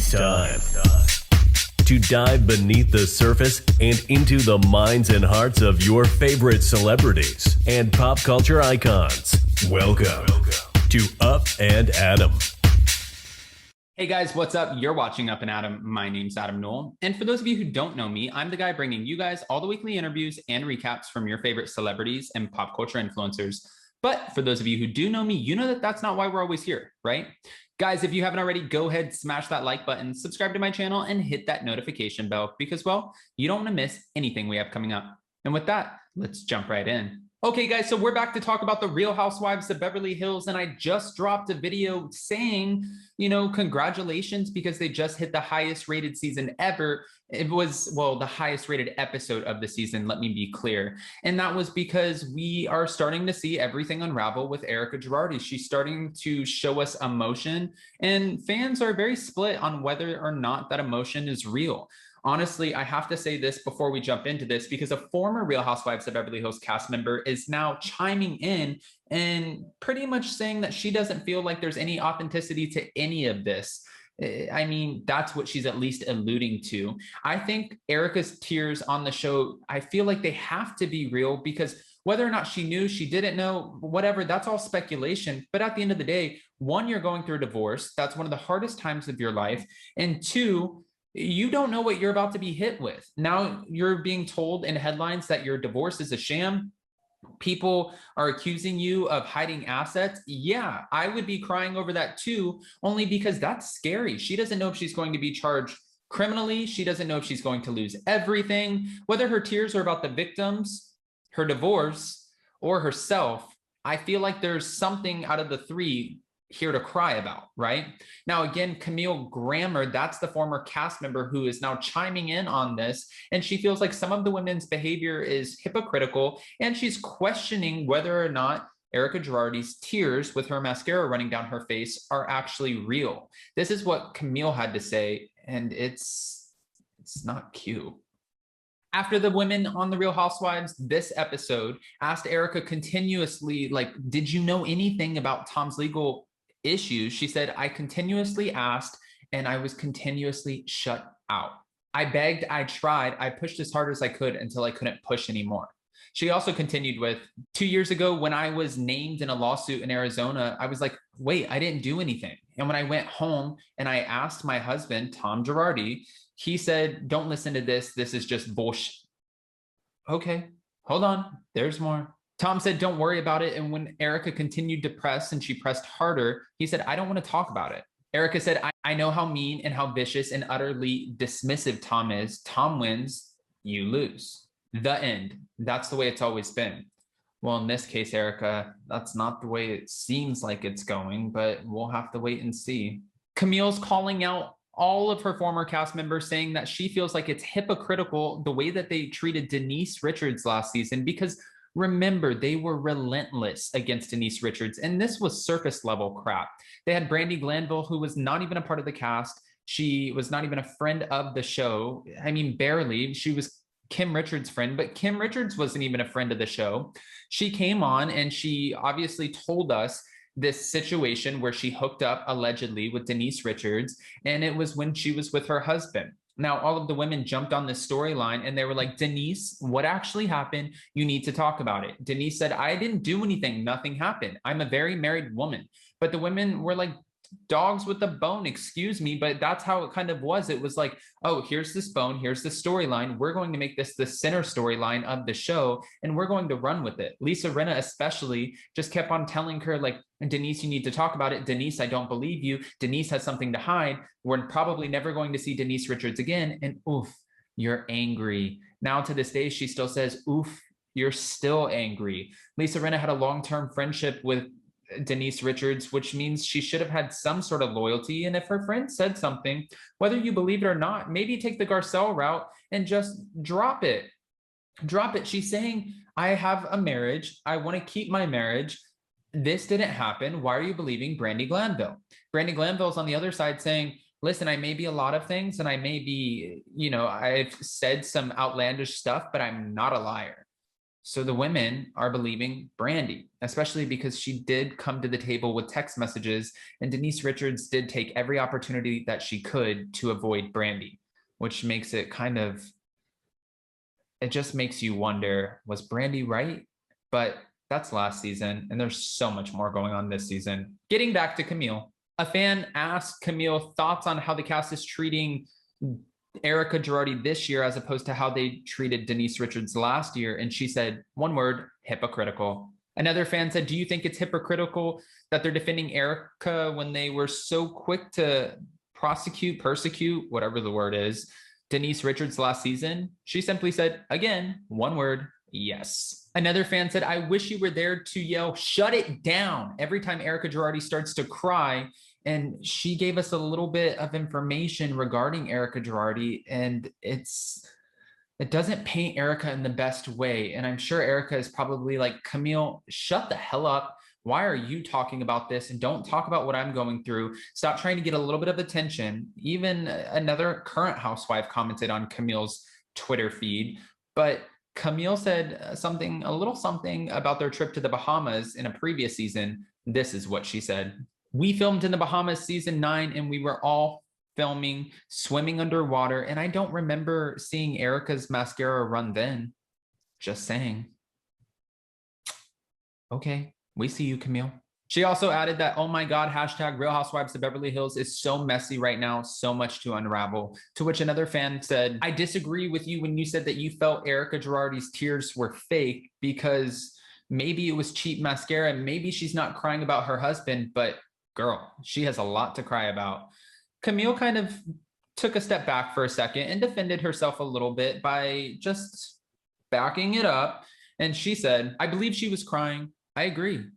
It's time to dive beneath the surface and into the minds and hearts of your favorite celebrities and pop culture icons. Welcome to Up and Adam. Hey guys, what's up? You're watching Up and Adam. My name's Adam Newell. And for those of you who don't know me, I'm the guy bringing you guys all the weekly interviews and recaps from your favorite celebrities and pop culture influencers. But for those of you who do know me, you know that that's not why we're always here, right? Guys, if you haven't already, go ahead, smash that like button, subscribe to my channel, and hit that notification bell because, well, you don't want to miss anything we have coming up. And with that, let's jump right in. Okay, guys, so we're back to talk about the Real Housewives of Beverly Hills, and I just dropped a video saying, congratulations because they just hit the highest rated season ever. It was, well, the highest rated episode of the season, let me be clear. And that was because we are starting to see everything unravel with Erika. She's starting to show us emotion, and fans are very split on whether or not that emotion is real. Honestly, I have to say this before we jump into this because a former Real Housewives of Beverly Hills cast member is now chiming in and pretty much saying that she doesn't feel like there's any authenticity to any of this. I mean, that's what she's at least alluding to. I think Erika's tears on the show, I feel like they have to be real because whether or not she knew, she didn't know, whatever, that's all speculation. But at the end of the day, one, you're going through a divorce. That's one of the hardest times of your life. And two, you don't know what you're about to be hit with. Now you're being told in headlines that your divorce is a sham. People are accusing you of hiding assets. Yeah, I would be crying over that too, only because that's scary. She doesn't know if she's going to be charged criminally. She doesn't know if she's going to lose everything. Whether her tears are about the victims, her divorce, or herself, I feel like there's something out of the three here to cry about, right? Now, again, Camille Grammer, that's the former cast member who is now chiming in on this, and she feels like some of the women's behavior is hypocritical, and she's questioning whether or not Erika Girardi's tears with her mascara running down her face are actually real. This is what Camille had to say, and it's not cute. After the women on The Real Housewives, this episode asked Erika continuously, like, did you know anything about Tom's legal issues? She said, I continuously asked and I was continuously shut out. I begged, I tried, I pushed as hard as I could until I couldn't push anymore. She also continued with, 2 years ago when I was named in a lawsuit in Arizona, I was like, wait, I didn't do anything. And when I went home and I asked my husband, Tom Girardi, he said, don't listen to this. This is just bullshit. Okay, hold on. There's more. Tom said, don't worry about it. And when Erika continued to press and she pressed harder, he said, I don't want to talk about it. Erika said, I know how mean and how vicious and utterly dismissive Tom is. Tom wins, you lose. The end. That's the way it's always been. Well, in this case, Erika, that's not the way it seems like it's going, but we'll have to wait and see. Camille's calling out all of her former cast members, saying that she feels like it's hypocritical the way that they treated Denise Richards last season, because remember, they were relentless against Denise Richards, and this was surface level crap. They had Brandi Glanville, who was not even a part of the cast. She was not even a friend of the show. I mean, barely. She was Kim Richards' friend, but Kim Richards wasn't even a friend of the show. She came on and she obviously told us this situation where she hooked up allegedly with Denise Richards, and it was when she was with her husband. Now, all of the women jumped on this storyline and they were like, Denise, what actually happened? You need to talk about it. Denise said, I didn't do anything. Nothing happened. I'm a very married woman. But the women were like, dogs with a bone, excuse me, but that's how it kind of was. It was like, oh, here's this bone, here's the storyline. We're going to make this the center storyline of the show, and we're going to run with it. Lisa Rinna especially just kept on telling her, like, Denise, you need to talk about it. Denise, I don't believe you. Denise has something to hide. We're probably never going to see Denise Richards again. And oof, you're angry. Now to this day, she still says, oof, you're still angry. Lisa Rinna had a long-term friendship with Denise Richards, which means she should have had some sort of loyalty. And if her friend said something, whether you believe it or not, maybe take the Garcelle route and just drop it. Drop it. She's saying, I have a marriage. I want to keep my marriage. This didn't happen. Why are you believing Brandi Glanville? Brandi Glanville's on the other side saying, listen, I may be a lot of things and I may be, I've said some outlandish stuff, but I'm not a liar. So the women are believing Brandy, especially because she did come to the table with text messages, and Denise Richards did take every opportunity that she could to avoid Brandy, which makes it it just makes you wonder, was Brandy right? But that's last season, and there's so much more going on this season. Getting back to Camille, a fan asked Camille thoughts on how the cast is treating Erika Girardi this year as opposed to how they treated Denise Richards last year. And she said, one word, hypocritical. Another fan said, do you think it's hypocritical that they're defending Erika when they were so quick to persecute, whatever the word is, Denise Richards last season? She simply said, again, one word, yes. Another fan said, I wish you were there to yell, shut it down, every time Erika Girardi starts to cry. And she gave us a little bit of information regarding Erika Girardi, and it doesn't paint Erika in the best way. And I'm sure Erika is probably like, Camille, shut the hell up. Why are you talking about this? And don't talk about what I'm going through. Stop trying to get a little bit of attention. Even another current housewife commented on Camille's Twitter feed, but Camille said a little something about their trip to the Bahamas in a previous season. This is what she said. We filmed in the Bahamas season 9, and we were all filming swimming underwater, and I don't remember seeing Erika's mascara run then. Just saying. Okay, we see you, Camille. She also added that, oh my God, hashtag Real Housewives of Beverly Hills is so messy right now, so much to unravel. To which another fan said, I disagree with you when you said that you felt Erika Girardi's tears were fake, because maybe it was cheap mascara, and maybe she's not crying about her husband, but girl, she has a lot to cry about. Camille kind of took a step back for a second and defended herself a little bit by just backing it up. And she said, I believe she was crying. I agree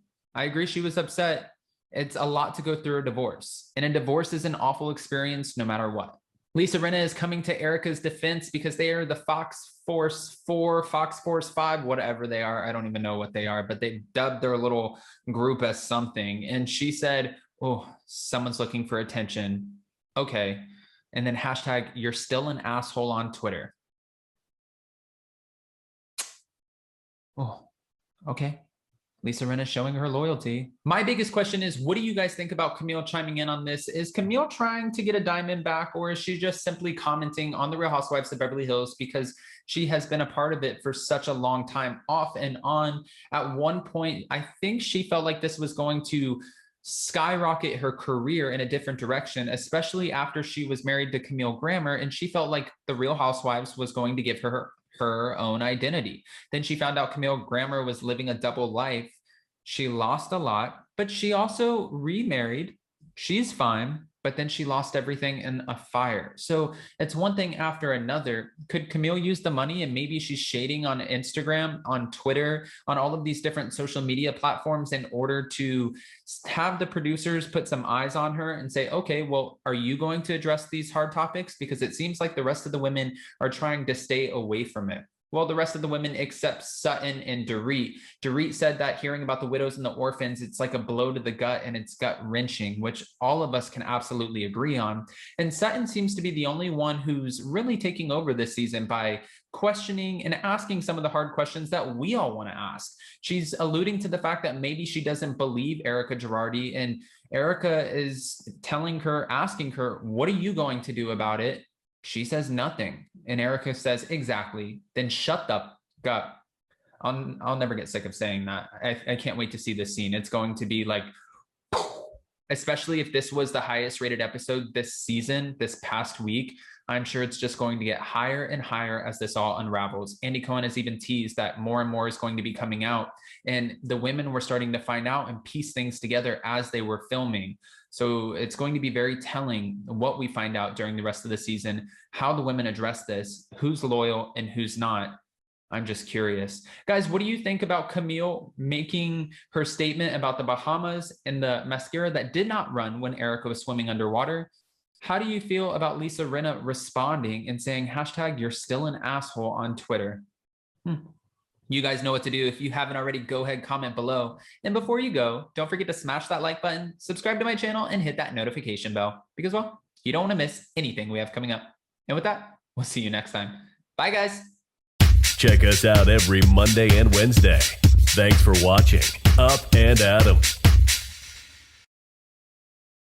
she was upset. It's a lot to go through a divorce. And a divorce is an awful experience no matter what. Lisa Rinna is coming to Erika's defense because they are the Fox Force 4, Fox Force 5, whatever they are. I don't even know what they are, but they dubbed their little group as something. And she said, oh, someone's looking for attention. Okay. And then hashtag, you're still an asshole on Twitter. Oh, okay. Lisa Rinna showing her loyalty. My biggest question is, what do you guys think about Camille chiming in on this? Is Camille trying to get a diamond back, or is she just simply commenting on the Real Housewives of Beverly Hills because she has been a part of it for such a long time, off and on? At one point, I think she felt like this was going to skyrocket her career in a different direction, especially after she was married to Camille Grammer, and she felt like the Real Housewives was going to give her own identity. Then she found out Camille Grammer was living a double life. She lost a lot, but she also remarried. She's fine, but then she lost everything in a fire. So it's one thing after another. Could Camille use the money, and maybe she's shading on Instagram, on Twitter, on all of these different social media platforms in order to have the producers put some eyes on her and say, okay, well, are you going to address these hard topics? Because it seems like the rest of the women are trying to stay away from it. Well, the rest of the women except Sutton and Dorit. Dorit said that hearing about the widows and the orphans, it's like a blow to the gut, and it's gut wrenching, which all of us can absolutely agree on. And Sutton seems to be the only one who's really taking over this season by questioning and asking some of the hard questions that we all want to ask. She's alluding to the fact that maybe she doesn't believe Erika Girardi, and Erika is asking her, what are you going to do about it? She says nothing. And Erika says, exactly. Then shut the up. I'll never get sick of saying that. I can't wait to see this scene. It's going to be like, especially if this was the highest rated episode this season, this past week. I'm sure it's just going to get higher and higher as this all unravels. Andy Cohen has even teased that more and more is going to be coming out, and the women were starting to find out and piece things together as they were filming. So it's going to be very telling what we find out during the rest of the season, how the women address this, who's loyal and who's not. I'm just curious. Guys, what do you think about Camille making her statement about the Bahamas and the mascara that did not run when Erika was swimming underwater? How do you feel about Lisa Rinna responding and saying, hashtag, you're still an asshole on Twitter? You guys know what to do. If you haven't already, go ahead, comment below. And before you go, don't forget to smash that like button, subscribe to my channel, and hit that notification bell because, well, you don't want to miss anything we have coming up. And with that, we'll see you next time. Bye, guys. Check us out every Monday and Wednesday. Thanks for watching Up and Adam.